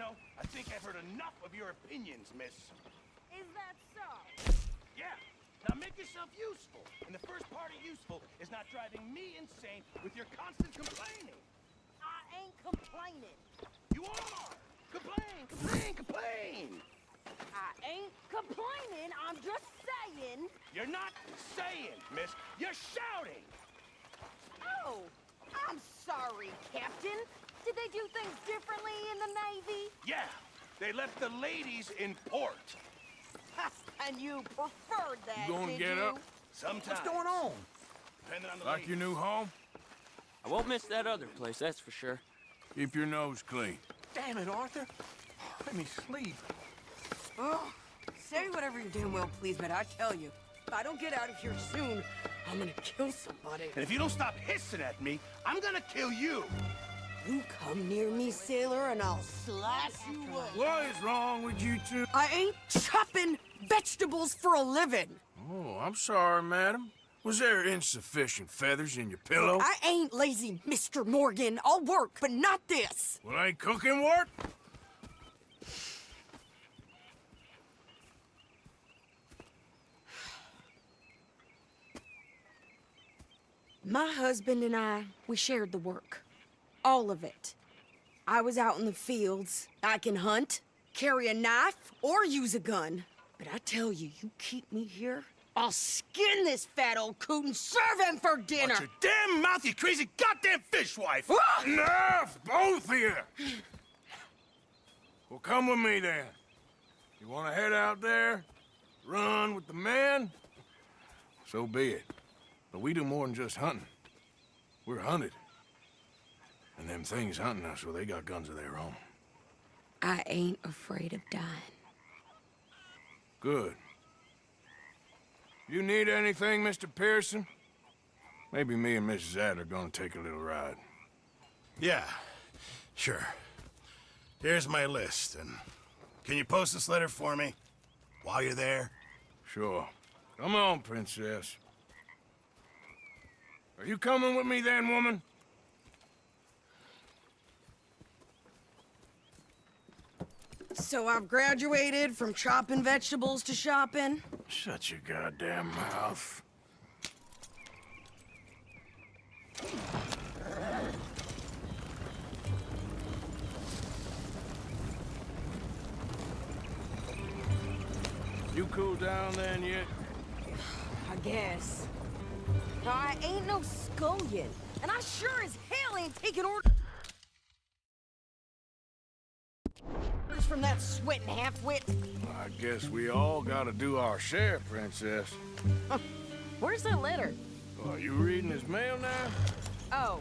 know, I think I've heard enough of your opinions, miss. Is that so? Yeah. Now make yourself useful. And the first part of useful is not driving me insane with your constant complaining. I ain't complaining. You are! Complain, complain, complain! I ain't complaining, I'm just saying. You're not saying, miss. You're shouting! Oh, I'm sorry, Captain. Did they do things differently in the Navy? Yeah, they left the ladies in port. Ha, and you preferred that, You gonna did get you? up? Sometimes. What's going on? Depending on the Like your ladies. new home? I won't miss that other place, that's for sure. Keep your nose clean. Damn it, Arthur. Let me sleep. Oh, say whatever you damn well please, but I tell you, if I don't get out of here soon, I'm gonna kill somebody. And if you don't stop hissing at me, I'm gonna kill you. You come near me, sailor, and I'll slice you up. What is wrong with you two? I ain't chopping vegetables for a living. Oh, I'm sorry, madam. Was there insufficient feathers in your pillow? I ain't lazy, Mr. Morgan. I'll work, but not this. Well, ain't cooking work? My husband and I, we shared the work. All of it. I was out in the fields. I can hunt, carry a knife, or use a gun. But I tell you, you keep me here, I'll skin this fat old coot and serve him for dinner. Watch your damn mouth, you crazy goddamn fishwife! Ah! Enough, both of you! Well, come with me then. You want to head out there, run with the men? So be it. But we do more than just hunting. We're hunted. And them things hunting us, well, they got guns of their own. I ain't afraid of dying. Good. You need anything, Mr. Pearson? Maybe me and Mrs. Ad are gonna take a little ride. Yeah, sure. Here's my list, and can you post this letter for me while you're there? Sure. Come on, Princess. Are you coming with me then, woman? So I've graduated from chopping vegetables to shopping. Shut your goddamn mouth. You cool down then yet? I guess. I ain't no scullion, and I sure as hell ain't taking orders from that sweating half-wit. I guess we all gotta do our share, Princess. Where's that letter? Are you reading his mail now? Oh,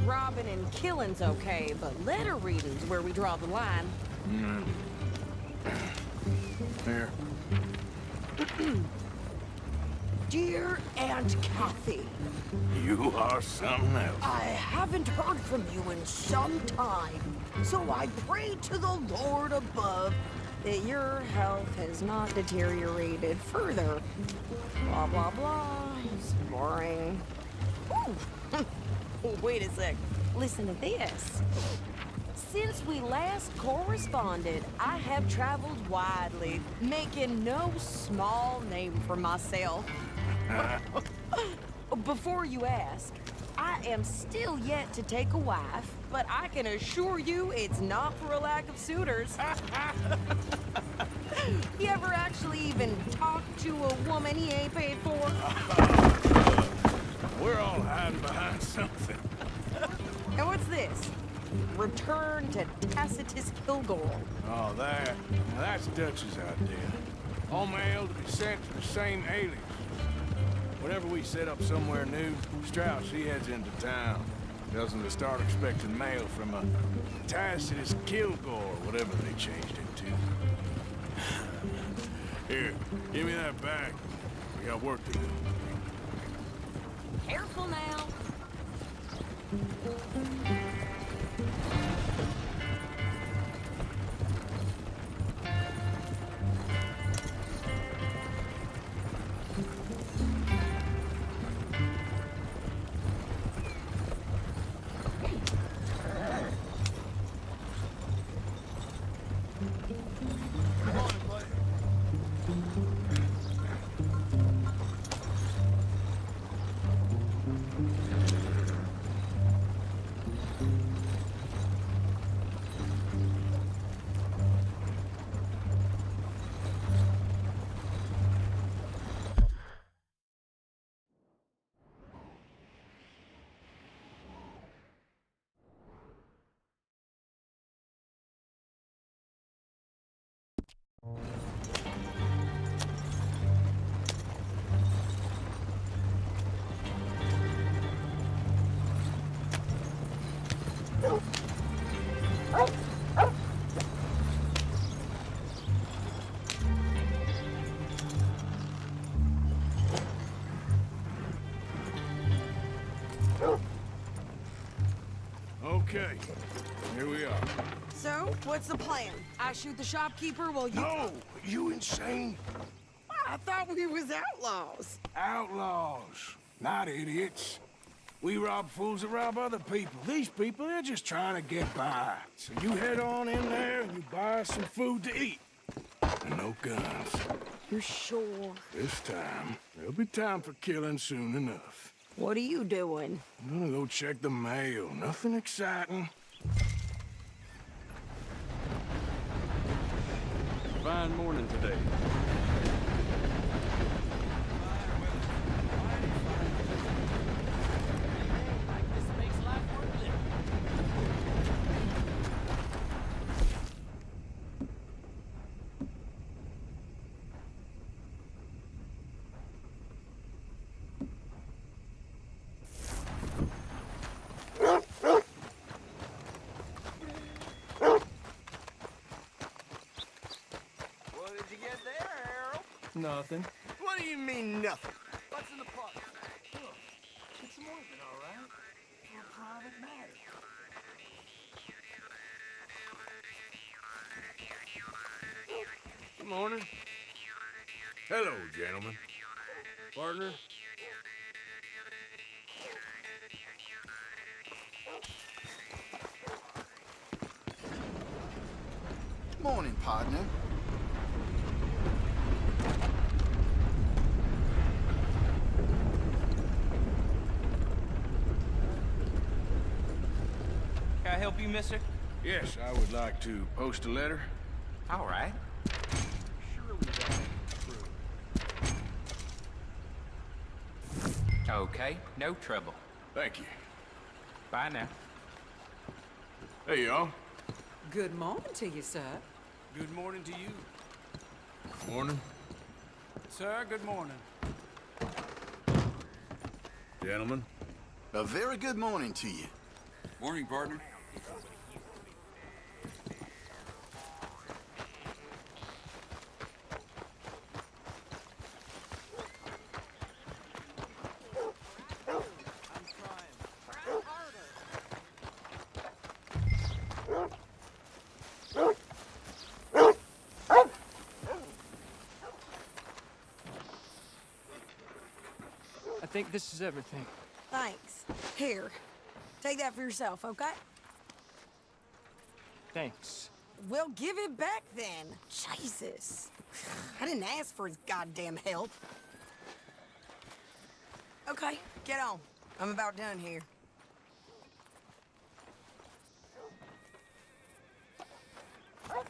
robbing and killing's okay, but letter reading's where we draw the line. Here. Dear Aunt Kathy, You are something else. I haven't heard from you in some time, so I pray to the Lord above that your health has not deteriorated further. Blah, blah, blah. It's boring. Ooh. Wait a sec. Listen to this. Since we last corresponded, I have traveled widely, making no small name for myself. Before you ask, I am still yet to take a wife, but I can assure you it's not for a lack of suitors. You ever actually even talk to a woman he ain't paid for? We're all hiding behind something. And what's this? Return to Tacitus Kilgore. Oh, that. Now that's Dutch's idea. All mail to be sent to the same alias. Whenever we set up somewhere new, Strauss, he heads into town. Tells them to start expecting mail from a Tacitus Kilgore, whatever they changed it to. Here, give me that bag. We got work to do. Careful now. Okay, here we are. So, what's the plan? I shoot the shopkeeper while you... No! You insane? I thought we was outlaws. Outlaws, not idiots. We rob fools that rob other people. These people, they're just trying to get by. So you head on in there and you buy some food to eat. And no guns. You sure? This time, there'll be time for killing soon enough. What are you doing? I'm gonna go check the mail. Nothing exciting. Fine morning today. This makes life worth living. What did you get there, Harold? Nothing. What do you mean, nothing? What's in the pot? Look, it's some ointment, all right? For private matter. Good morning. Hello, gentlemen. Partner? Morning, partner. Can I help you, mister? Yes, I would like to post a letter. All right. Okay, no trouble. Thank you. Bye now. Hey, y'all. Good morning to you, sir. Good morning to you. Morning. Sir, good morning. Gentlemen. A very good morning to you. Morning, partner. I think this is everything. Thanks. Here, take that for yourself, okay? Thanks. Well, give it back then. Jesus. I didn't ask for his goddamn help. Okay, get on. I'm about done here.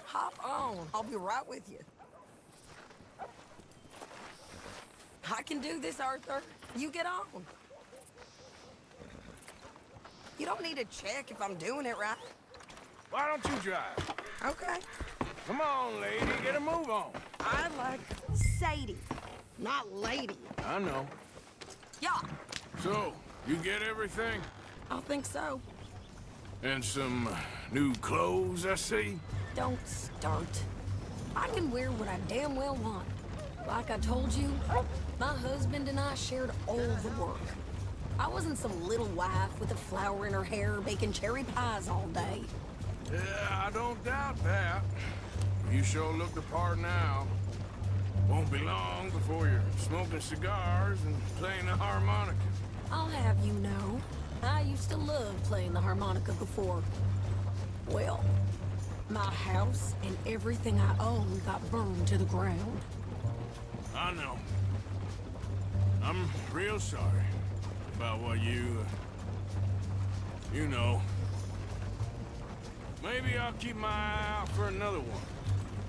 Hop on. I'll be right with you. I can do this, Arthur. You get on. You don't need to check if I'm doing it right. Why don't you drive? Okay. Come on, lady. Get a move on. I like Sadie, not lady. I know. Yeah, So, you get everything? I think so. And some new clothes, I see? Don't start. I can wear what I damn well want. Like I told you, my husband and I shared all the work. I wasn't some little wife with a flower in her hair baking cherry pies all day. Yeah, I don't doubt that. You sure look the part now. Won't be long before you're smoking cigars and playing the harmonica. I'll have you know, I used to love playing the harmonica before. Well, my house and everything I own got burned to the ground. I know. I'm real sorry about what you know. Maybe I'll keep my eye out for another one.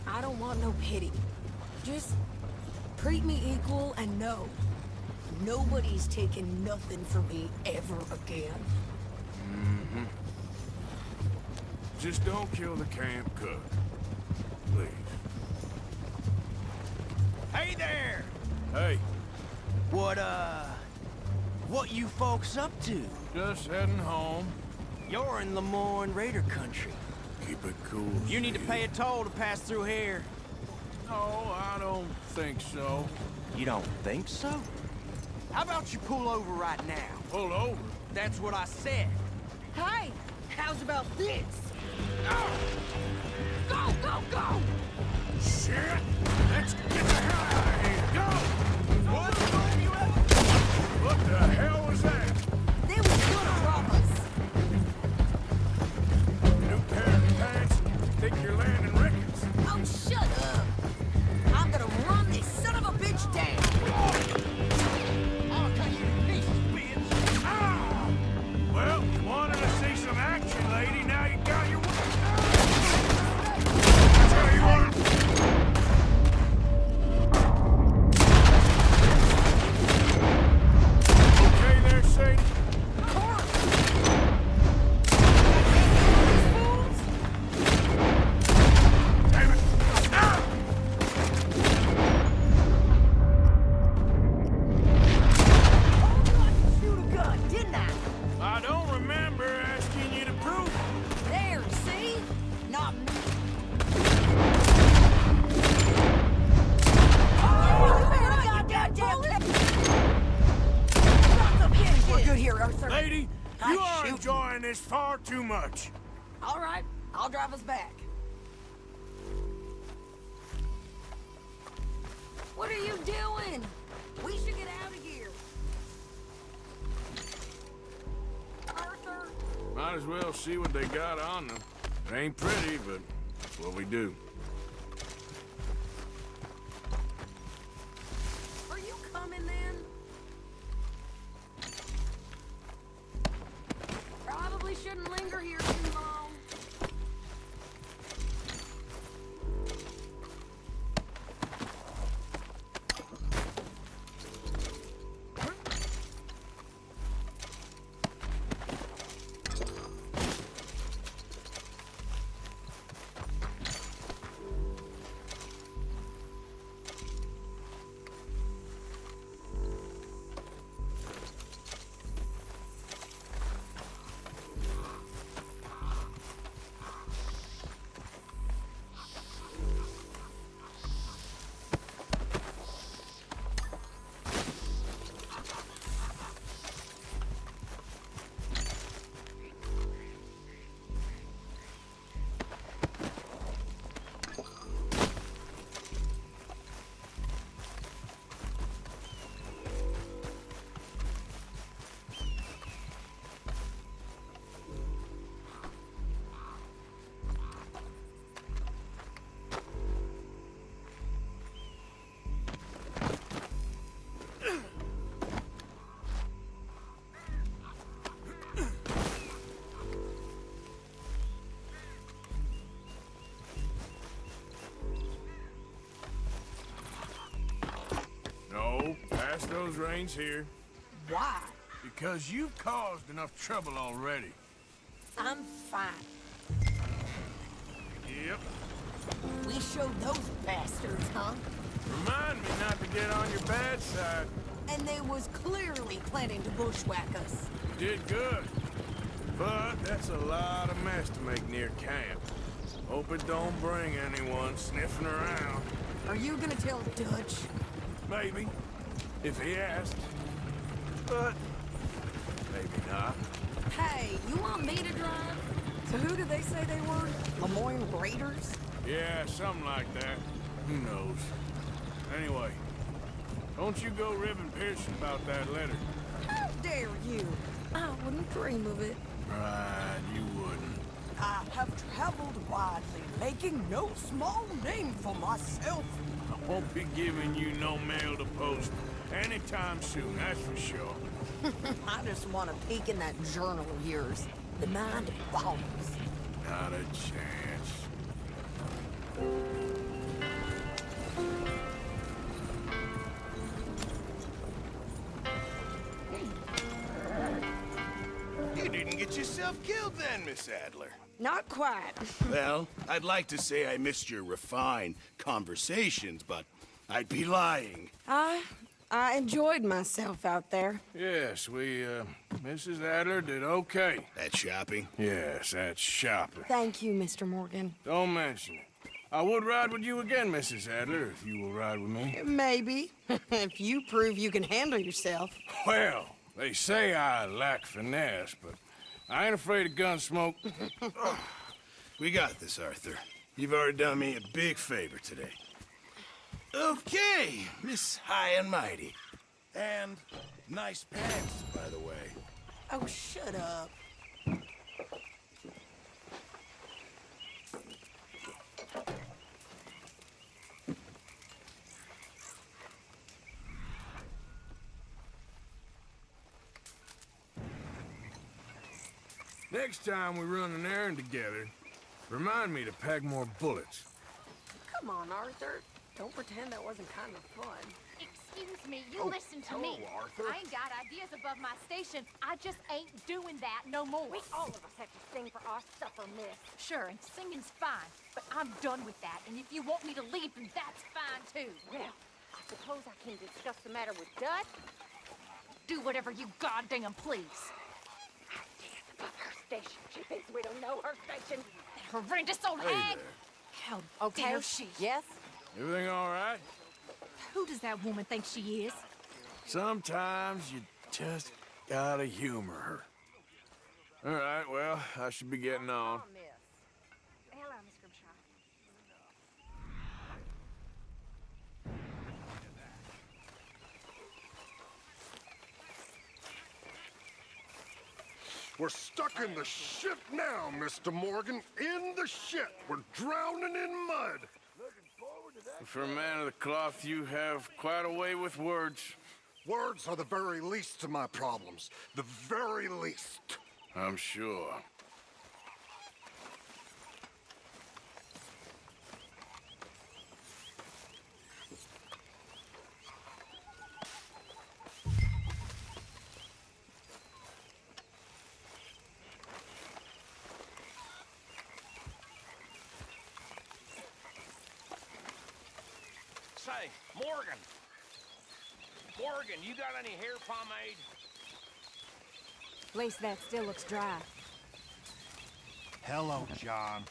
I don't want no pity. Just treat me equal and know nobody's taking nothing from me ever again. Mm-hmm. Just don't kill the camp cook. Please. Hey there! Hey, What you folks up to? just heading home. You're in Lemoyne Raider country. Keep it cool. You need to pay a toll to pass through here. No, I don't think so. You don't think so? How about you pull over right now? Pull over. That's what I said. Hey, how's about this? Go, go, go! Shit! Let's get the hell out of here! Go! What? What the hell was that? They was gonna rob us. New pair of pants? Think you're landing Ricketts? Oh, shut up. I'm gonna run this son of a bitch down. I'll cut you to pieces, bitch. Ah! Well, you wanted to see some action, lady. Now you got your... Tell you what... Okay there, Sadie? Damn it! Ah! Shoot a gun, didn't I? I don't remember asking you to prove it. There, see? Not me. We're good here, Arthur. Lady, I you are shoot. enjoying this far too much. All right, I'll drive us back. What are you doing? We should get out of here. Arthur? Might as well see what they got on them. It ain't pretty, but it's what we do. Are you coming then? Probably shouldn't linger here too long. No, pass those reins here. Why? Because you've caused enough trouble already. I'm fine. Yep. We showed those bastards, huh? Remind me not to get on your bad side. And they was clearly planning to bushwhack us. You did good. But that's a lot of mess to make near camp. Hope it don't bring anyone sniffing around. Are you gonna tell Dutch? Maybe. If he asks. But maybe not. Hey, you want me to drive? So who did they say they were? Lemoyne Raiders? Yeah, something like that. Who knows? Anyway, don't you go ribbing Pearson about that letter. How dare you? I wouldn't dream of it. Right, you wouldn't. I have traveled widely, making no small name for myself. I won't be giving you no mail to post anytime soon, that's for sure. I just want to peek in that journal of yours. The mind of volumes. Not a chance. You didn't get yourself killed then, Miss Adler. Not quite. Well, I'd like to say I missed your refined conversations, but I'd be lying. I enjoyed myself out there. Yes, Mrs. Adler did okay. That shopping? Yes, that's shopping. Thank you, Mr. Morgan. Don't mention it. I would ride with you again, Mrs. Adler, if you will ride with me. Maybe. If you prove you can handle yourself. Well, they say I lack finesse, but I ain't afraid of gun smoke. We got this, Arthur. You've already done me a big favor today. Okay, Miss High and Mighty. And nice pants, by the way. Oh, shut up. Next time we run an errand together, remind me to pack more bullets. Come on, Arthur. Don't pretend that wasn't kind of fun. Excuse me, you listen to me. Arthur. I ain't got ideas above my station. I just ain't doing that no more. We all of us have to sing for our supper, miss. Sure, and singing's fine, but I'm done with that. And if you want me to leave, then that's fine too. Well, I suppose I can discuss the matter with Dud. Do whatever you goddamn please. Ideas above her station. She thinks we don't know her station. That horrendous old hag. How dare she? Yes? Everything all right? Who does that woman think she is? Sometimes you just gotta humor her. All right, well, I should be getting on. Oh, miss. Hello, Miss Grimshaw. We're stuck in the shit now, Mr. Morgan. In the shit. We're drowning in mud. For a man of the cloth, you have quite a way with words. Words are the very least of my problems. The very least. I'm sure. Say, Morgan. Morgan, you got any hair pomade? At least that still looks dry. Hello, John.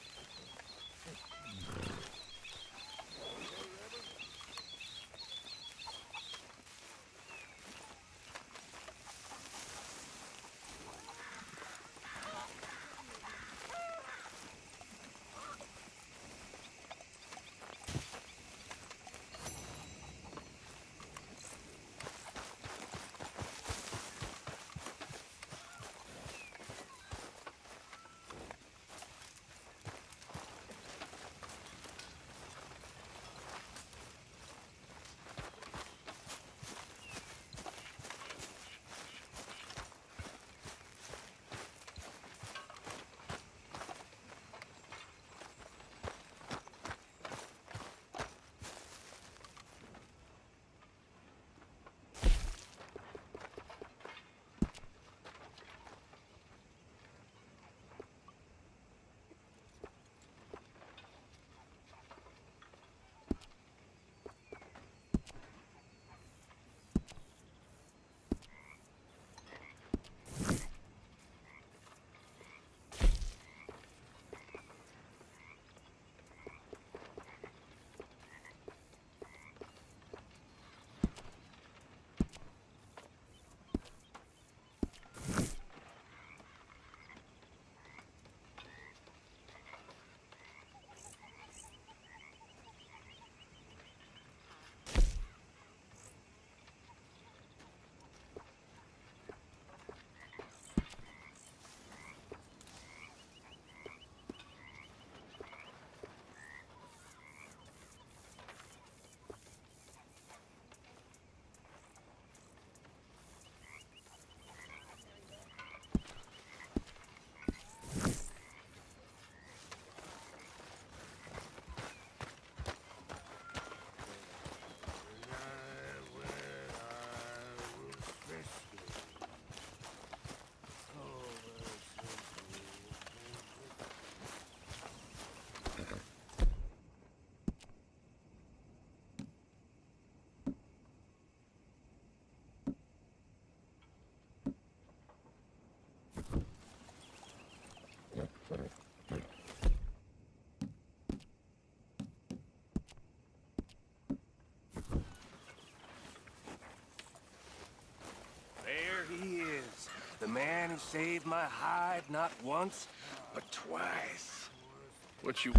man who saved my hide not once, but twice. What you...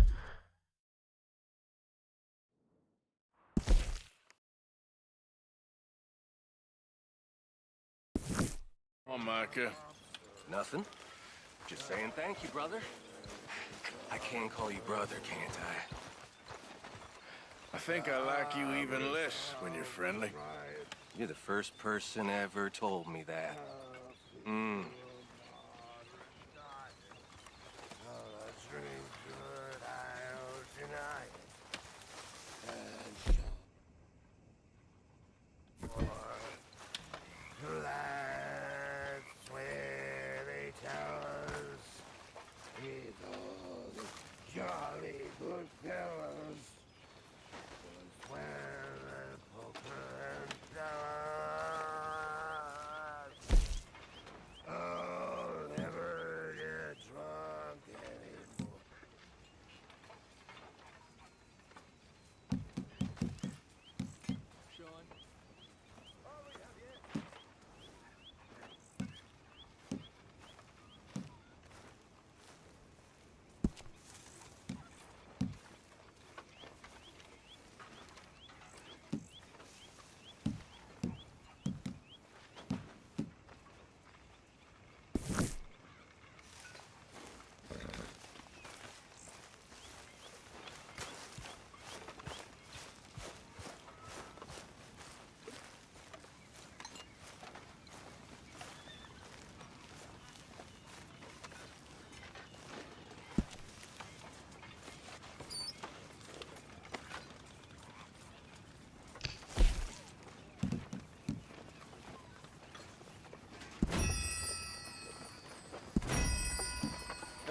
Oh, Micah. Nothing. Just saying thank you, brother. I can call you brother, can't I? I think I like you even less when you're friendly. You're the first person ever told me that. Hmm.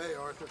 Hey, Arthur.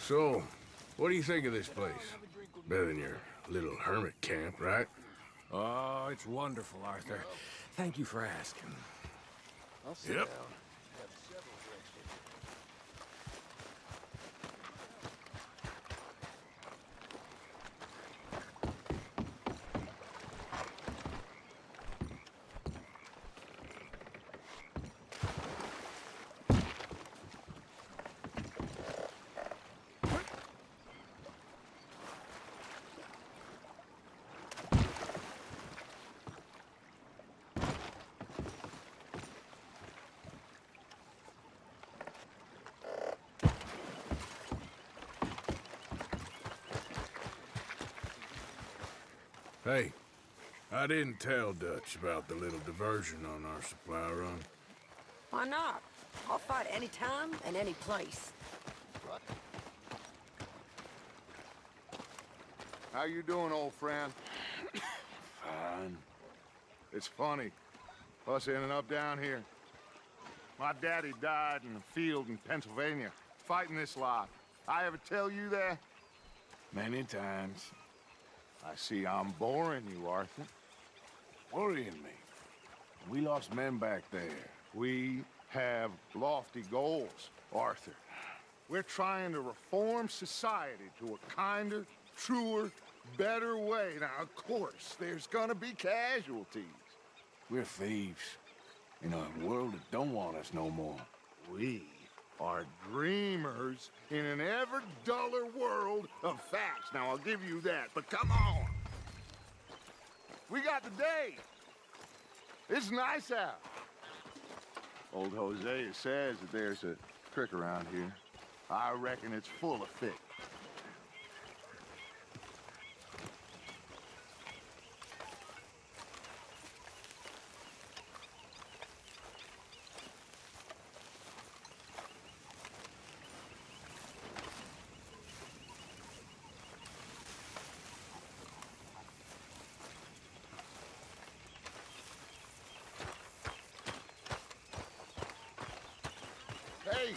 So, what do you think of this place? Better than your little hermit camp, right? Oh, it's wonderful, Arthur. Thank you for asking. I'll sit Yep. down. Hey, I didn't tell Dutch about the little diversion on our supply run. Why not? I'll fight any time and any place. How you doing, old friend? Fine. It's funny, us ending up down here. My daddy died in the field in Pennsylvania, fighting this lot. I ever tell you that? Many times. I see I'm boring you, Arthur. Worrying me. We lost men back there. We have lofty goals, Arthur. We're trying to reform society to a kinder, truer, better way. Now, of course, there's gonna be casualties. We're thieves. In a world that don't want us no more. We are dreamers in an ever duller world of facts. Now, I'll give you that, but come on. We got the day. It's nice out. Old Hosea says that there's a creek around here. I reckon it's full of fish. Hey,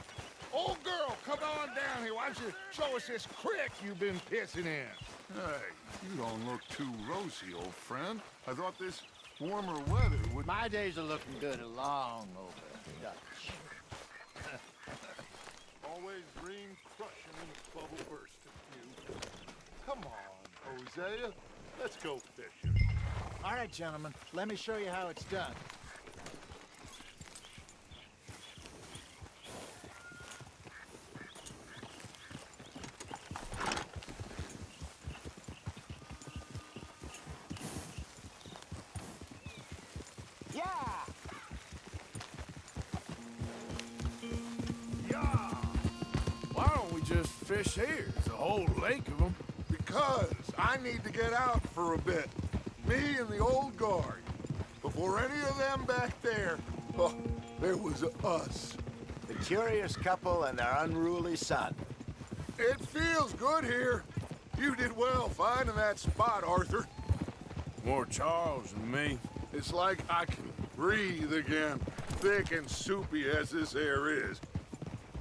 old girl, come on down here. Why don't you show us this creek you've been pissing in? Hey, you don't look too rosy, old friend. I thought this warmer weather would... My days are looking good along over Dutch. Always dream crushing and bubble bursting, you. Come on, Hosea. Let's go fishing. All right, gentlemen, let me show you how it's done. Just fish here. There's a whole lake of them. Because I need to get out for a bit. Me and the old guard. Before any of them back there, oh, there was us. The curious couple and their unruly son. It feels good here. You did well finding that spot, Arthur. More Charles than me. It's like I can breathe again, thick and soupy as this air is.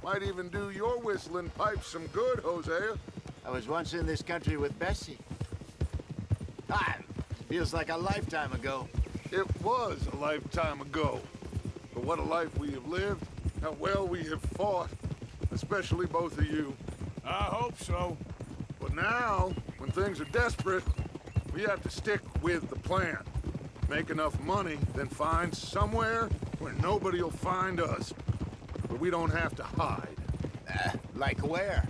Might even do your whistling pipes some good, Hosea. I was once in this country with Bessie. Feels like a lifetime ago. It was a lifetime ago. But what a life we have lived, how well we have fought, especially both of you. I hope so. But now, when things are desperate, we have to stick with the plan. Make enough money, then find somewhere where nobody will find us. But we don't have to hide. Like where?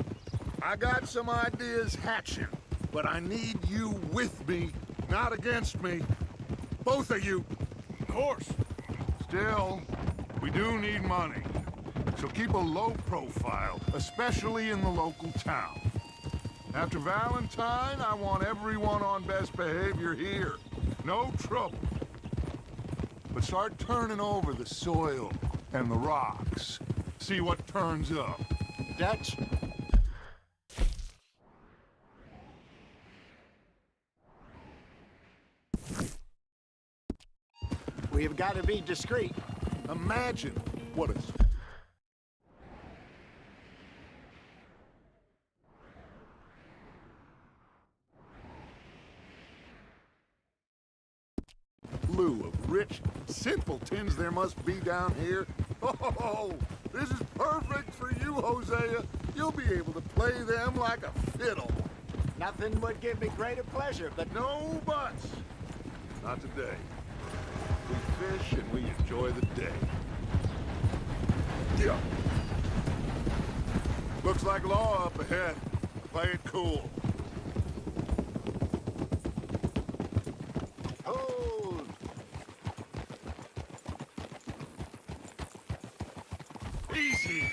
I got some ideas hatching, but I need you with me, not against me. Both of you. Of course. Still, we do need money. So keep a low profile, especially in the local town. After Valentine, I want everyone on best behavior here. No trouble. But start turning over the soil and the rocks. See what turns up. Dutch? We've got to be discreet. Imagine what a... slew of rich simpletons there must be down here. Oh, this is perfect for you, Hosea. You'll be able to play them like a fiddle. Nothing would give me greater pleasure, but... No buts. Not today. We fish and we enjoy the day. Yeah. Looks like law up ahead. Play it cool. Hold! Easy.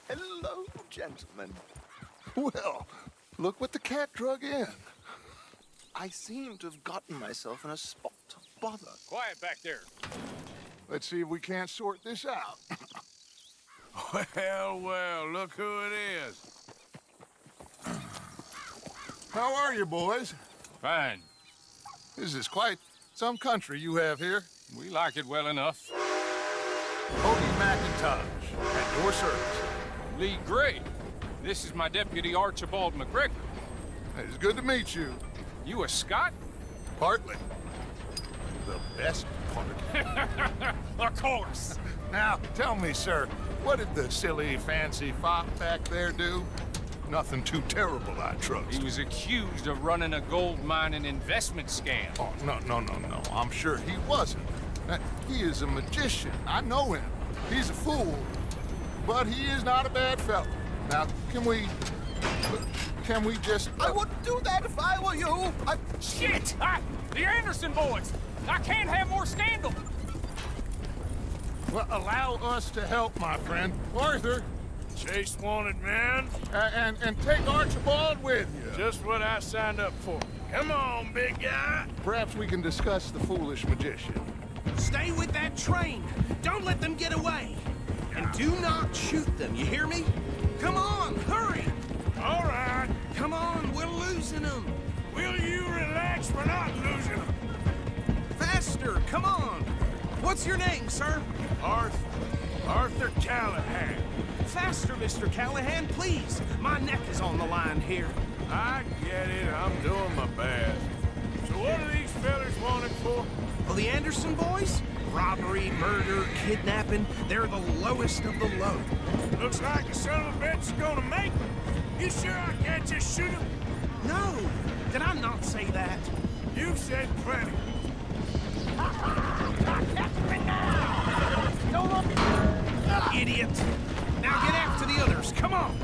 Hello, gentlemen. Well, look what the cat drug in. I seem to have gotten myself in a spot of bother. Quiet back there. Let's see if we can't sort this out. Well, well, look who it is. How are you, boys? Fine. This is quite some country you have here. We like it well enough. Odie McIntosh, at your service. Lee Gray. This is my deputy, Archibald McGregor. It's good to meet you. You a Scot? Partly. The best part. Of course. Now, tell me, sir, what did the silly, fancy fop back there do? Nothing too terrible, I trust. He was accused of running a gold mining investment scam. Oh, no. I'm sure he wasn't. He is a magician. I know him. He's a fool. but he is not a bad fellow. Now, can we just... I wouldn't do that if I were you. Shit! The Anderson boys! I can't have more scandal! Well, allow us to help, my friend. Arthur. Chase wanted man. And take Archibald with you. Just what I signed up for. Come on, big guy. Perhaps we can discuss the foolish magician. Stay with that train. Don't let them get away. And do not shoot them, you hear me? Come on, hurry! All right. Come on, we're losing them. Will you relax? We're not losing them. Faster, come on. What's your name, sir? Arthur Callahan. Faster, Mr. Callahan, please. My neck is on the line here. I get it. I'm doing my best. So what are these fellas wanted for? Well, the Anderson boys? Robbery, murder, kidnapping. They're the lowest of the low. Looks like the son of a bitch is gonna make them. You sure I can't just shoot him? No. Did I not say that? You've said plenty. Idiot. Now get after the others. Come on.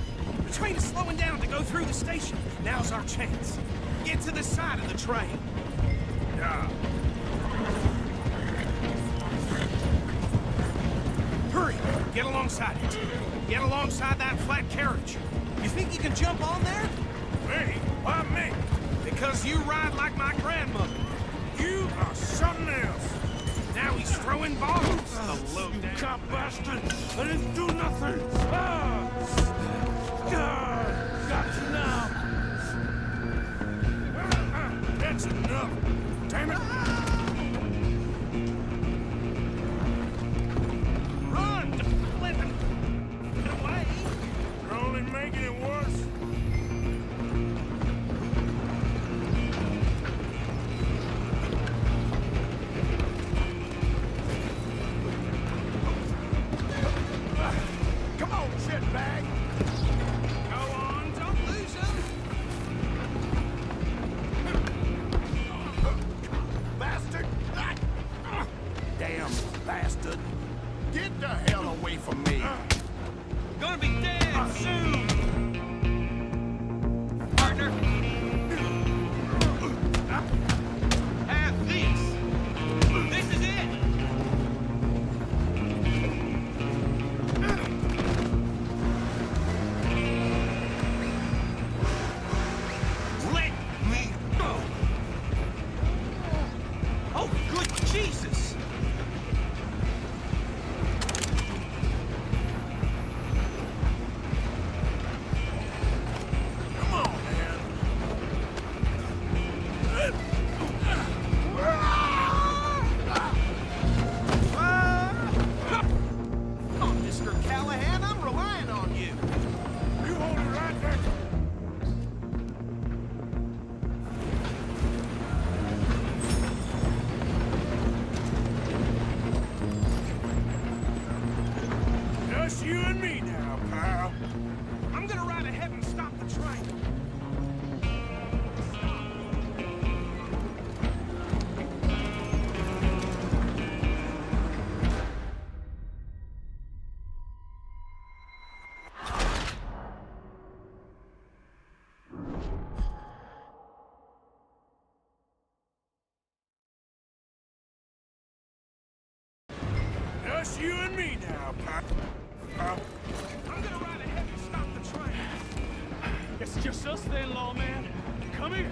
The train is slowing down to go through the station. Now's our chance. Get to the side of the train. Yeah. Hurry. Get alongside it. Get alongside that flat carriage. You think you can jump on there? Me? Why me? Because you ride like my grandmother. You are something else. Now he's throwing bottles. The low You down. cop bastard! I didn't do nothing! Got you now! That's enough! Damn it! Run! Don't let them get away. You're only making it worse. Come on, shitbag. Go on, don't lose him. Bastard! Damn bastard. Get the hell away from me! Gonna be dead soon. Partner. Have this. This is it. Let me go. Oh, good Jesus. Come on, man. Oh, Mr. Callahan, I'm relying on you. You hold it right there. Just you and me now, pal. I'm gonna ride ahead and stop the train. Just you and me now, pal. I'm gonna ride ahead and stop the train. It's just us then, lawman. Come here.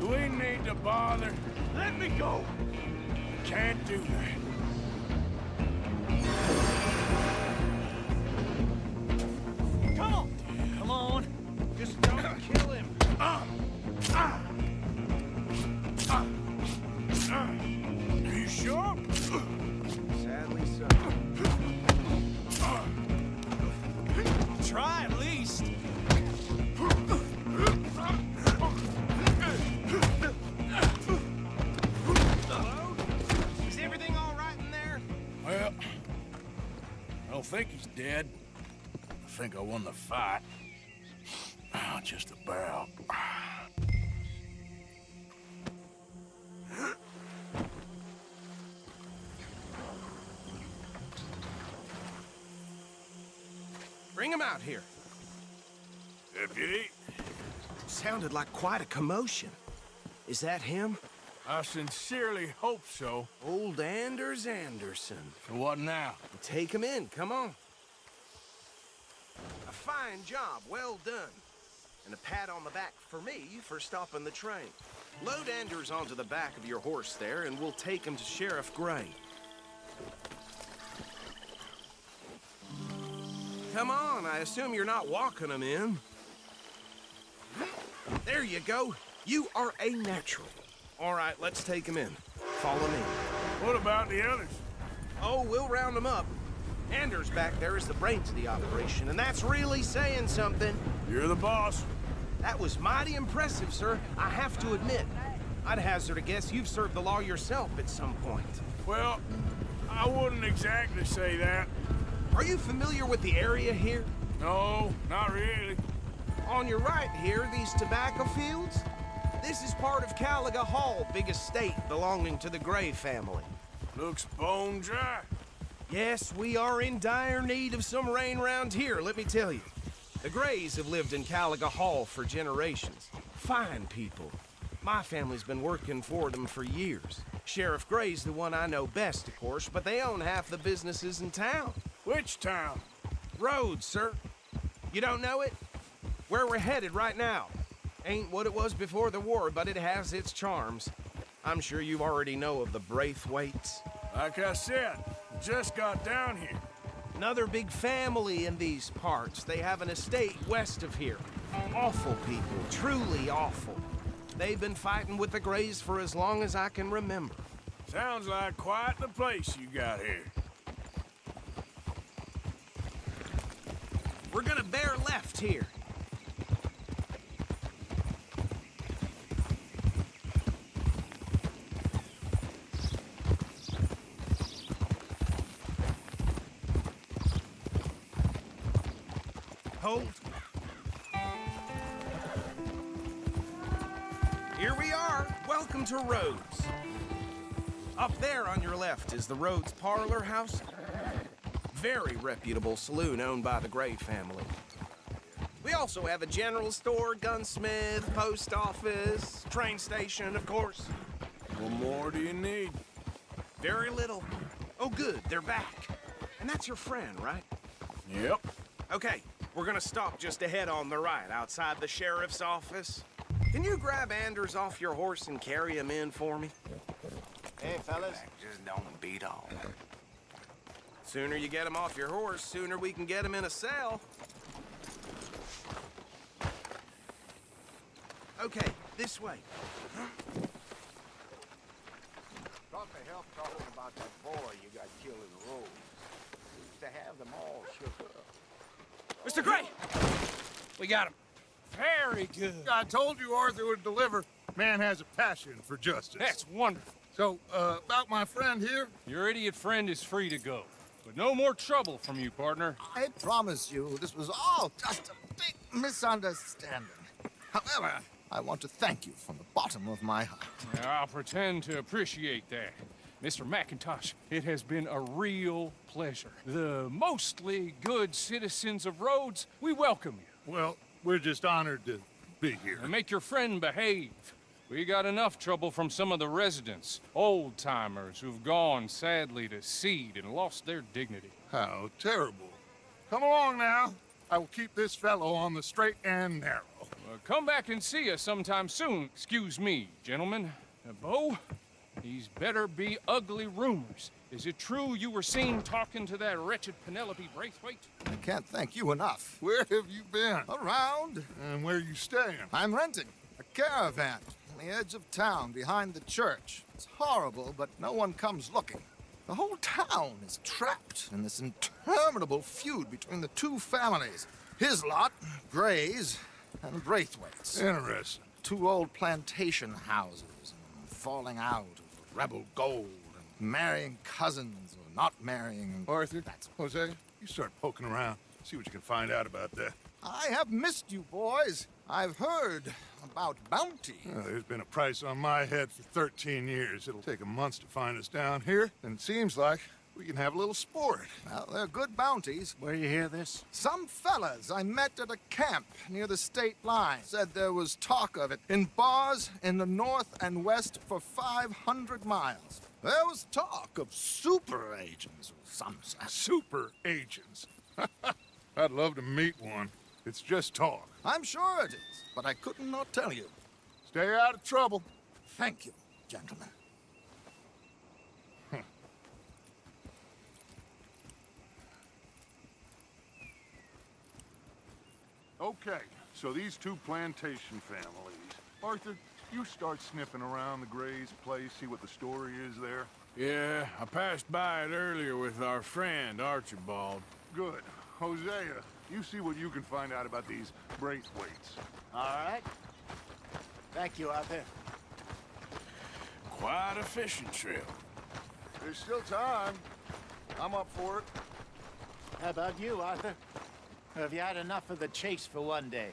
We need to bother. Let me go. Can't do that. Come on. Come on. Just don't kill him. Are you sure? Sadly so. Try at least. Hello? Is everything all right in there? Well, I don't think he's dead. I think I won the fight. Just about. Bring him out here. Deputy? Sounded like quite a commotion. Is that him? I sincerely hope so. Old Anders Anderson. So what now? Take him in, come on. A fine job, well done. And a pat on the back for me for stopping the train. Load Anders onto the back of your horse there, and we'll take him to Sheriff Gray. Come on, I assume you're not walking him in. There you go. You are a natural. All right, let's take him in. Follow me. What about the others? Oh, we'll round them up. Anders back there is the brains of the operation, and that's really saying something. You're the boss. That was mighty impressive, sir. I have to admit. I'd hazard a guess you've served the law yourself at some point. Well, I wouldn't exactly say that. Are you familiar with the area here? No, not really. On your right here, these tobacco fields? This is part of Caliga Hall, big estate belonging to the Gray family. Looks bone dry. Yes, we are in dire need of some rain round here, let me tell you. The Grays have lived in Caliga Hall for generations. Fine people. My family's been working for them for years. Sheriff Gray's the one I know best, of course, but they own half the businesses in town. Which town? Rhodes, sir. You don't know it? Where we're headed right now. Ain't what it was before the war, but it has its charms. I'm sure you already know of the Braithwaites. Like I said, just got down here. Another big family in these parts. They have an estate west of here. Awful people, truly awful. They've been fighting with the Grays for as long as I can remember. Sounds like quite the place you got here. We're gonna bear left here. Hold. Here we are. Welcome to Rhodes. Up there on your left is the Rhodes Parlor House. Very reputable saloon owned by the Gray family. We also have a general store, gunsmith, post office, train station, of course. What more do you need? Very little. Oh, good, they're back. And that's your friend, right? Yep. Okay, we're gonna stop just ahead on the right, outside the sheriff's office. Can you grab Anders off your horse and carry him in for me? Hey, fellas. Just don't beat on. Sooner you get him off your horse, sooner we can get him in a cell. Okay, this way. Thought the help talking about that boy you got killed in the road. Used to have them all shook up. Mr. Gray! We got him. Very good. I told you Arthur would deliver. Man has a passion for justice. That's wonderful. So, about my friend here? Your idiot friend is free to go. But no more trouble from you, partner. I promise you, this was all just a big misunderstanding. However, I want to thank you from the bottom of my heart. I'll pretend to appreciate that. Mr. McIntosh, it has been a real pleasure. The mostly good citizens of Rhodes, we welcome you. Well, we're just honored to be here. And make your friend behave. We got enough trouble from some of the residents, old-timers who've gone, sadly, to seed and lost their dignity. How terrible. Come along now. I will keep this fellow on the straight and narrow. Come back and see us sometime soon. Excuse me, gentlemen. Bo, these better be ugly rumors. Is it true you were seen talking to that wretched Penelope Braithwaite? I can't thank you enough. Where have you been? Around. And where are you staying? I'm renting a caravan on the edge of town behind the church. It's horrible, but no one comes looking. The whole town is trapped in this interminable feud between the two families. His lot, Gray's, and Braithwaite's. Interesting. Two old plantation houses, and falling out of rebel gold, and marrying cousins or not marrying. Arthur, Jose, you start poking around. See what you can find out about that. I have missed you, boys. I've heard about bounty. There's been a price on my head for 13 years. It'll take a month to find us down here, and it seems like We can have a little sport. Well, they're good bounties. Where you hear this? Some fellas I met at a camp near the state line said there was talk of it in bars in the north and west for 500 miles. There was talk of super agents or some such. Super agents. I'd love to meet one. It's just talk. I'm sure it is, but I couldn't not tell you. Stay out of trouble. Thank you, gentlemen. Okay, so these two plantation families. Arthur, you start sniffing around the Gray's place, see what the story is there. Yeah, I passed by it earlier with our friend, Archibald. Good. Hosea, you see what you can find out about these Braithwaites. All right. Thank you, Arthur. Quite a fishing trip. There's still time. I'm up for it. How about you, Arthur? Have you had enough of the chase for one day?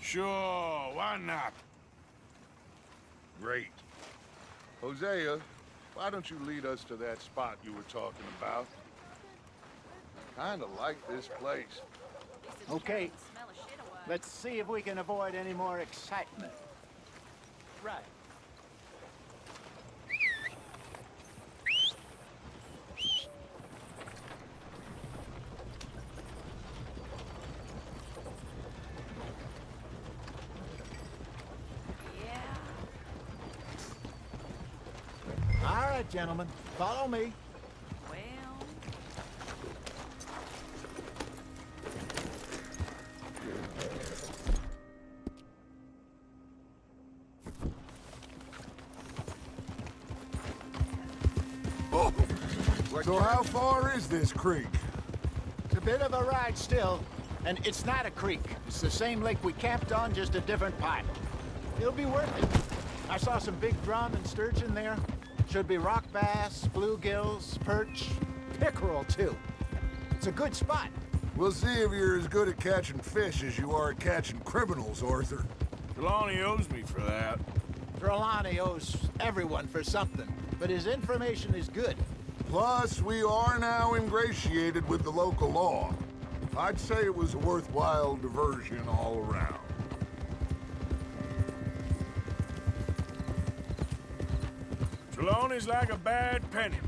Sure, why not? Great. Hosea, why don't you lead us to that spot you were talking about? I kinda like this place. Okay. Let's see if we can avoid any more excitement. Right. All right, gentlemen, follow me. Oh! So how far is this creek? It's a bit of a ride still, and it's not a creek. It's the same lake we camped on, just a different pipe. It'll be worth it. I saw some big drum and sturgeon there. Should be rock bass, bluegills, perch, pickerel, too. It's a good spot. We'll see if you're as good at catching fish as you are at catching criminals, Arthur. Trelawney owes me for that. Trelawney owes everyone for something, but his information is good. Plus, we are now ingratiated with the local law. I'd say it was a worthwhile diversion all around. Trelawney's like a bad penny.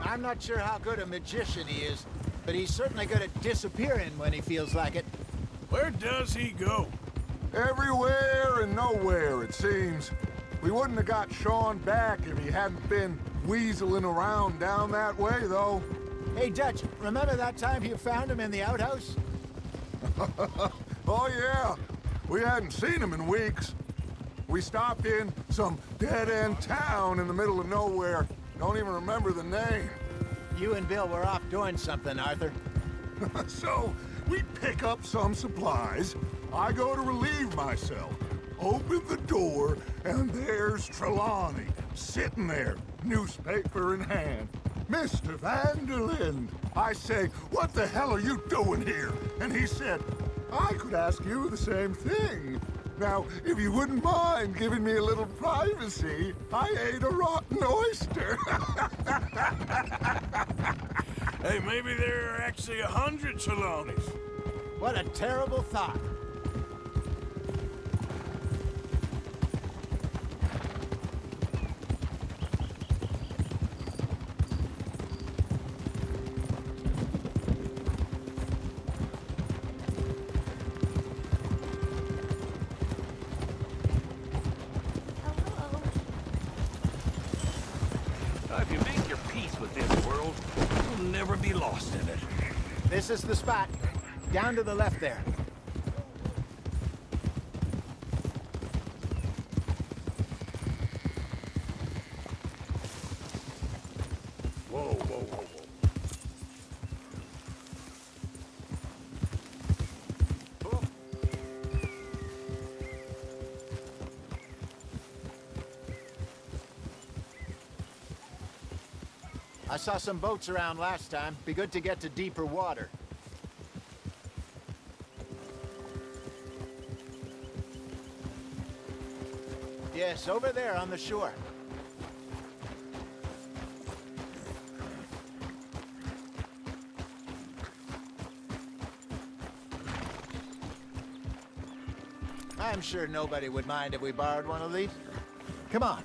I'm not sure how good a magician he is, but he's certainly good at disappearing when he feels like it. Where does he go? Everywhere and nowhere, it seems. We wouldn't have got Sean back if he hadn't been weaseling around down that way, though. Hey, Dutch, remember that time you found him in the outhouse? Oh, yeah. We hadn't seen him in weeks. We stopped in some dead-end town in the middle of nowhere. Don't even remember the name. You and Bill were off doing something, Arthur. So, we pick up some supplies. I go to relieve myself. Open the door, and there's Trelawney, sitting there, newspaper in hand. Mr. Vanderlyn. I say, what the hell are you doing here? And he said, I could ask you the same thing. Now, if you wouldn't mind giving me a little privacy, I ate a rotten oyster. Hey, maybe there are actually 100 Trelawneys. What a terrible thought. If you make your peace with this world, you'll never be lost in it. This is the spot. Down to the left there. Whoa, whoa, whoa, whoa. I saw some boats around last time. Be good to get to deeper water. Yes, over there on the shore. I'm sure nobody would mind if we borrowed one of these. Come on.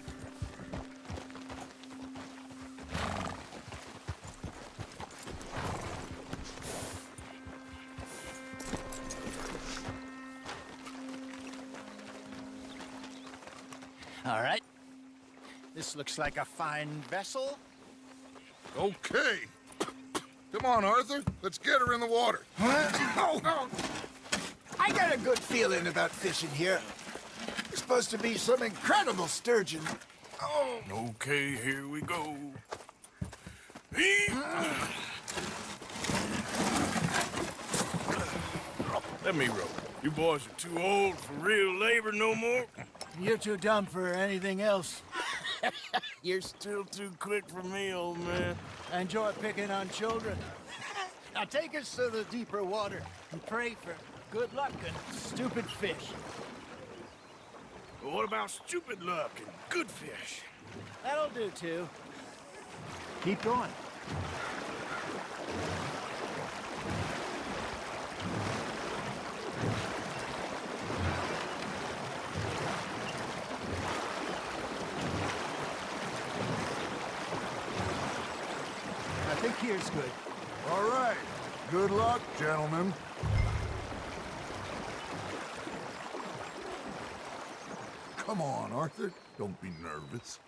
All right. This looks like a fine vessel. Okay. Come on, Arthur. Let's get her in the water. Oh. I got a good feeling about fishing here. There's supposed to be some incredible sturgeon. Oh. Okay, here we go. Let me row. You boys are too old for real labor no more. You're too dumb for anything else. You're still too quick for me, old man. I enjoy picking on children. Now take us to the deeper water and pray for good luck and stupid fish. Well, what about stupid luck and good fish? That'll do, too. Keep going. I think here's good. All right. Good luck, gentlemen. Come on, Arthur. Don't be nervous.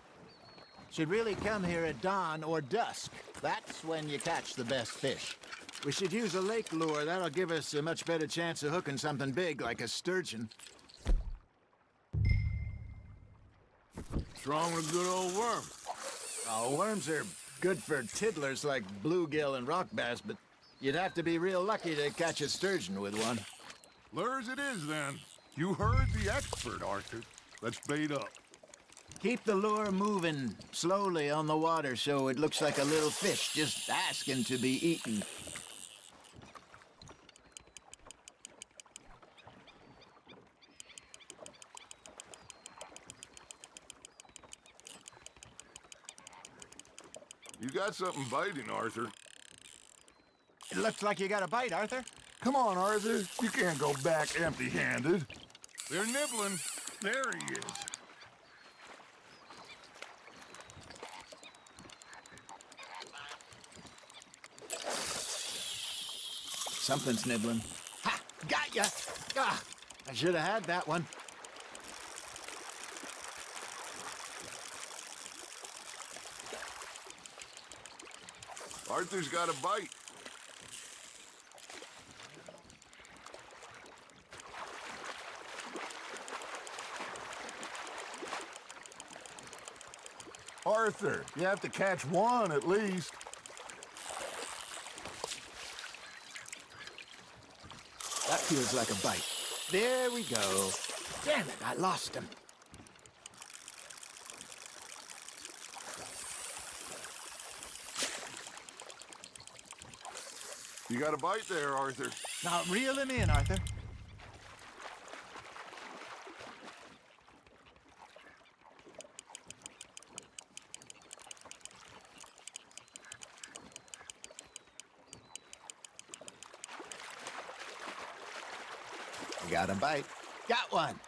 Should really come here at dawn or dusk. That's when you catch the best fish. We should use a lake lure. That'll give us a much better chance of hooking something big like a sturgeon. What's wrong with a good old worm? Oh, worms are good for tiddlers like bluegill and rock bass, but you'd have to be real lucky to catch a sturgeon with one. Lures it is, then. You heard the expert, Arthur. Let's bait up. Keep the lure moving slowly on the water so it looks like a little fish just asking to be eaten. You got something biting, Arthur. It looks like you got a bite, Arthur. Come on, Arthur. You can't go back empty-handed. They're nibbling. There he is. Something's nibbling. Ha! Got ya! Ah, I should have had that one. Arthur's got a bite. Arthur, you have to catch one at least. That feels like a bite. There we go. Damn it, I lost him. You got a bite there, Arthur. Now reel him in, Arthur. Got a bite. Got one.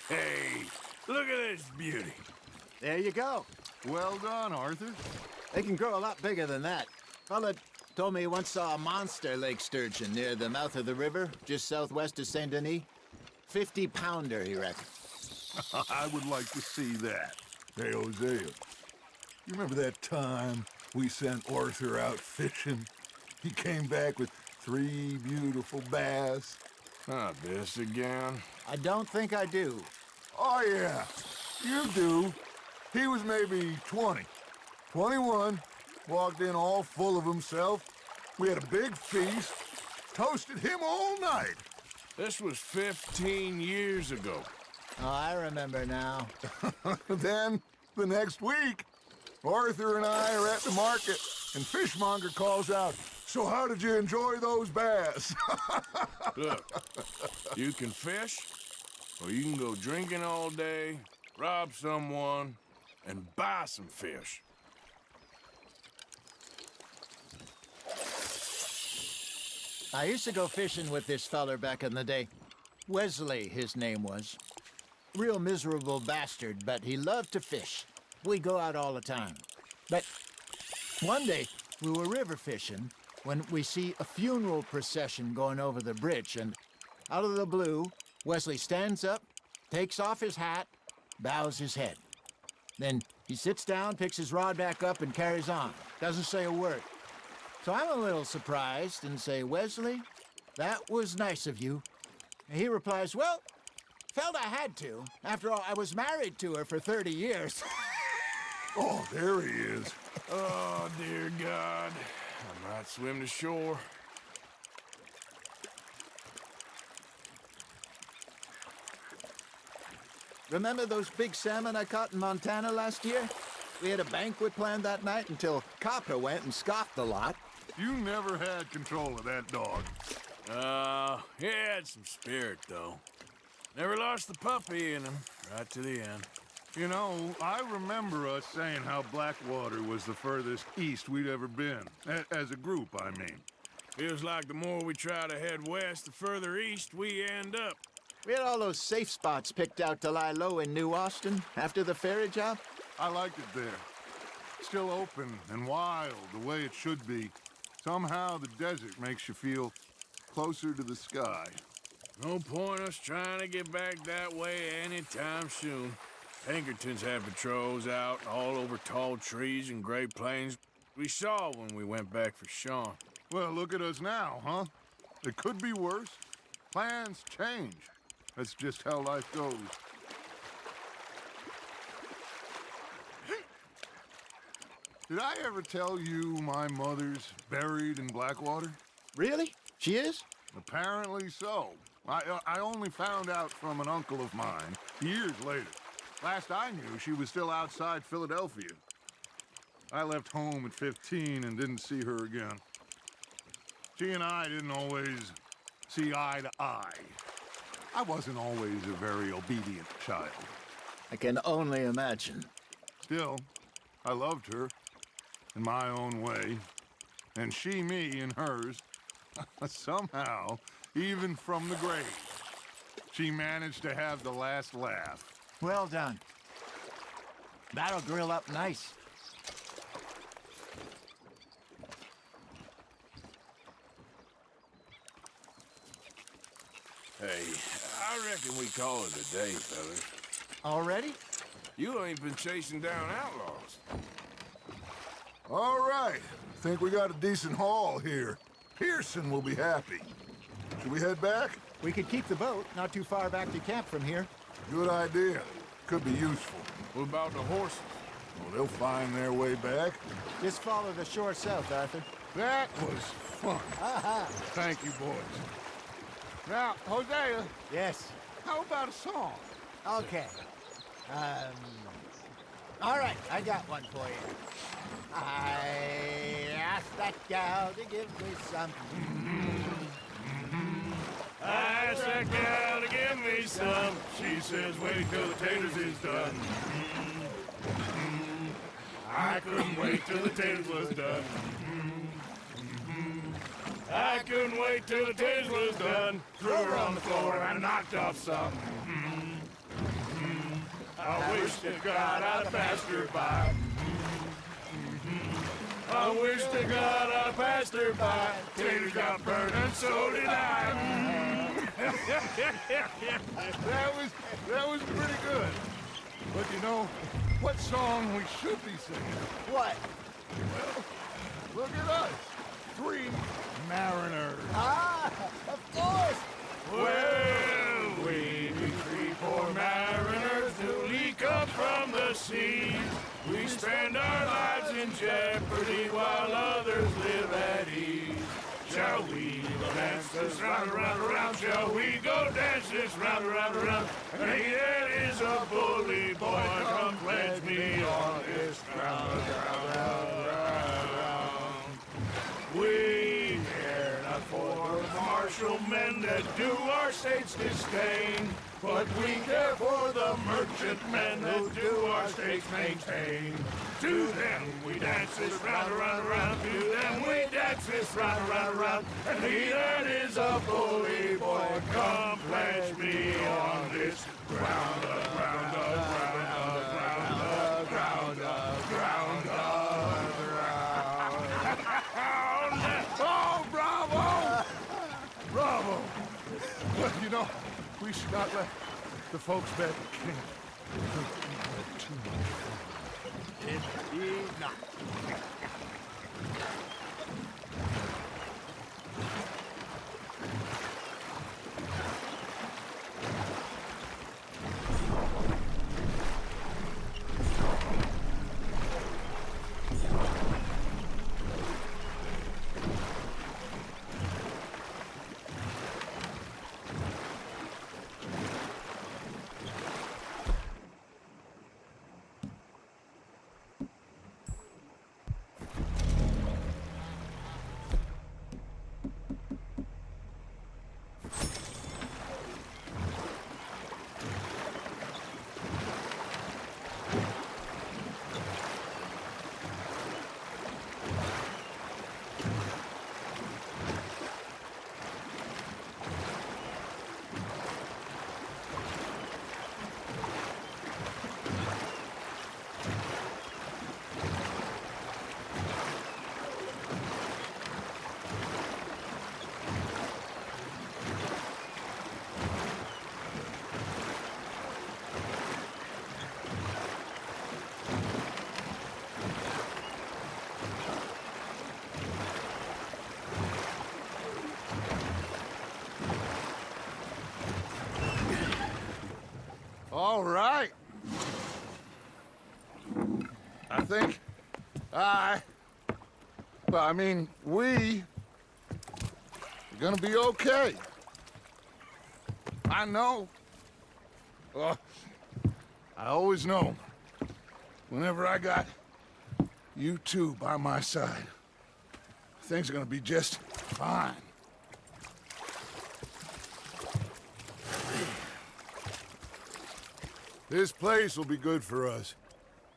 Hey, look at this beauty. There you go. Well done, Arthur. They can grow a lot bigger than that. Fella told me he once saw a monster lake sturgeon near the mouth of the river, just southwest of Saint Denis. 50-pounder, he reckons. I would like to see that. Hey, Hosea, you remember that time we sent Arthur out fishing? He came back with 3 beautiful bass. Not this again. I don't think I do. Oh, yeah, you do. He was maybe 20, 21, walked in all full of himself. We had a big feast, toasted him all night. This was 15 years ago. Oh, I remember now. Then, the next week, Arthur and I are at the market, and Fishmonger calls out, "So how did you enjoy those bass?" Look, you can fish, or you can go drinking all day, rob someone, and buy some fish. I used to go fishing with this feller back in the day. Wesley, his name was. Real miserable bastard, but he loved to fish. We go out all the time. But one day, we were river fishing when we see a funeral procession going over the bridge, and out of the blue, Wesley stands up, takes off his hat, bows his head. Then he sits down, picks his rod back up, and carries on. Doesn't say a word. So I'm a little surprised and say, "Wesley, that was nice of you." And he replies, "Well, felt I had to. After all, I was married to her for 30 years. Oh, there he is. Oh, dear God. I might swim to shore. Remember those big salmon I caught in Montana last year? We had a banquet planned that night until Copper went and scoffed the lot. You never had control of that dog. He had some spirit, though. Never lost the puppy in him, right to the end. You know, I remember us saying how Blackwater was the furthest east we'd ever been. As a group, I mean. Feels like the more we try to head west, the further east we end up. We had all those safe spots picked out to lie low in New Austin after the ferry job. I liked it there. Still open and wild, the way it should be. Somehow the desert makes you feel closer to the sky. No point us trying to get back that way anytime soon. Pinkertons had patrols out all over tall trees and Great Plains. We saw when we went back for Sean. Well, look at us now, huh? It could be worse. Plans change. That's just how life goes. Did I ever tell you my mother's buried in Blackwater? Really? She is? Apparently so. I only found out from an uncle of mine years later. Last I knew, she was still outside Philadelphia. I left home at 15 and didn't see her again. She and I didn't always see eye to eye. I wasn't always a very obedient child. I can only imagine. Still, I loved her in my own way, and she me in hers. Somehow, even from the grave, she managed to have the last laugh. Well done. That'll grill up nice. Hey, I reckon we call it a day, fellas. Already? You ain't been chasing down outlaws. All right. Think we got a decent haul here. Pearson will be happy. Should we head back? We could keep the boat not too far back to camp from here. Good idea. Could be useful. What about the horses? Well, they'll find their way back. Just follow the shore south, Arthur. That was fun. Aha! Thank you, boys. Now, Hosea. Yes. How about a song? Okay. All right, I got one for you. I asked that gal to give me some. I asked that gal to give me some. She says, wait till the taters is done. I couldn't wait till the taters was done. I couldn't wait till the taters was done. Threw her on the floor and I knocked off some. I wish to God I'd passed her by. I wish to God I passed her by. Taters got burned and so did I. That was pretty good. But you know, what song we should be singing? What? Well, look at us. 3 jeopardy while others live at ease. Shall we go dance this round, around, around? Shall we go dance this round, around, around? And he that is a bully boy, come pledge me on this ground, round, round, round. We care not for the martial men that do our state's disdain, but we care for the merchant men that do our states maintain. To them we dance this round, around, around. To them we dance this round, around, around. And he that is a bully boy, come pledge me on this ground, ground, ground, ground, ground, ground, ground. Oh, bravo! Bravo! Well, you know, we should not let the folks back at camp too much. Indeed not. All right. I think we are gonna be okay. I know. I always know. Whenever I got you two by my side, things are gonna be just fine. This place will be good for us.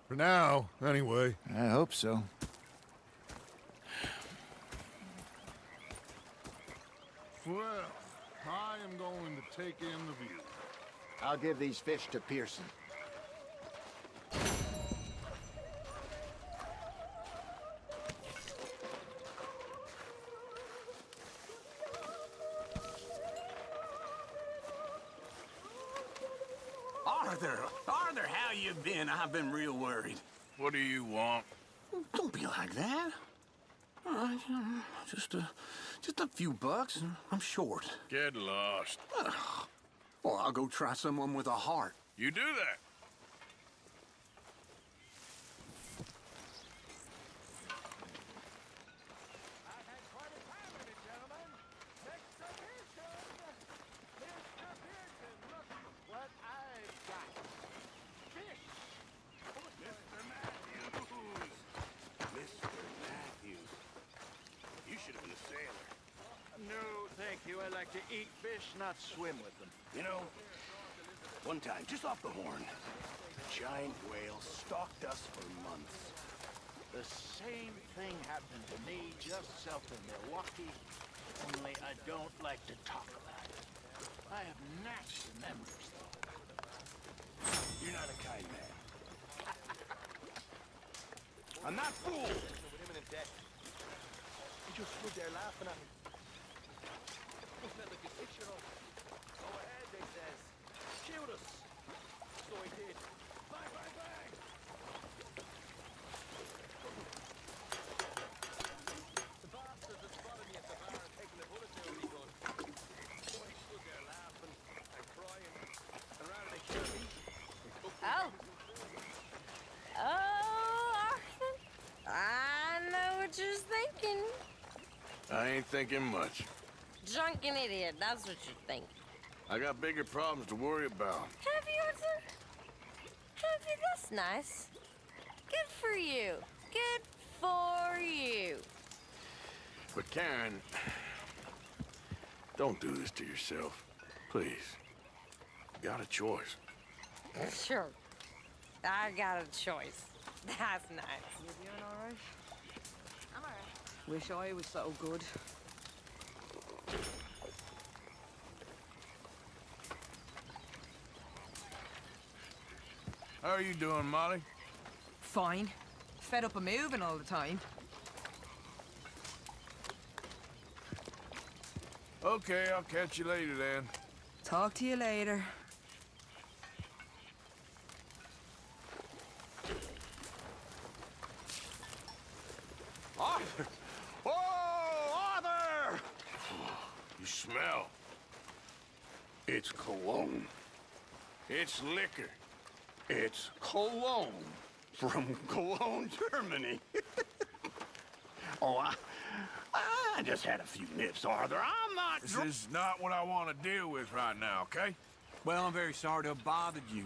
For now, anyway. I hope so. Well, I am going to take in the view. I'll give these fish to Pearson. Arthur, how you been? I've been real worried. What do you want? Don't be like that. All right, just a few bucks, and I'm short. Get lost. Well, I'll go try someone with a heart. You do that. I like to eat fish, not swim with them. You know, one time, just off the horn, a giant whale stalked us for months. The same thing happened to me just south of Milwaukee, only I don't like to talk about it. I have nasty memories, though. You're not a kind man. I'm not fooled! He just stood there laughing at me. Must let like a 6-year-old. Go ahead, they says. Shoot us. So he did. Bang, bang, bang! The bastard that spotted me at the bar taking the bullets out of me gun. So he stood there laughing and crying. And rather than kill me, he took me. Oh, Arthur? I ain't thinking much. Drunken idiot, that's what you think. I got bigger problems to worry about. Have you, Arthur? Have you? That's nice. Good for you. Good for you. But Karen, don't do this to yourself. Please. You got a choice. Sure. I got a choice. That's nice. You doing all right? I'm all right. Wish I was so good. How are you doing, Molly? Fine. Fed up of moving all the time. Okay, I'll catch you later then. Talk to you later. Arthur! Oh, Arthur! You smell. It's cologne. It's liquor. It's cologne from Cologne, Germany. Oh, I just had a few nips, Arthur. I'm not This is not what I want to deal with right now, okay? Well, I'm very sorry to have bothered you.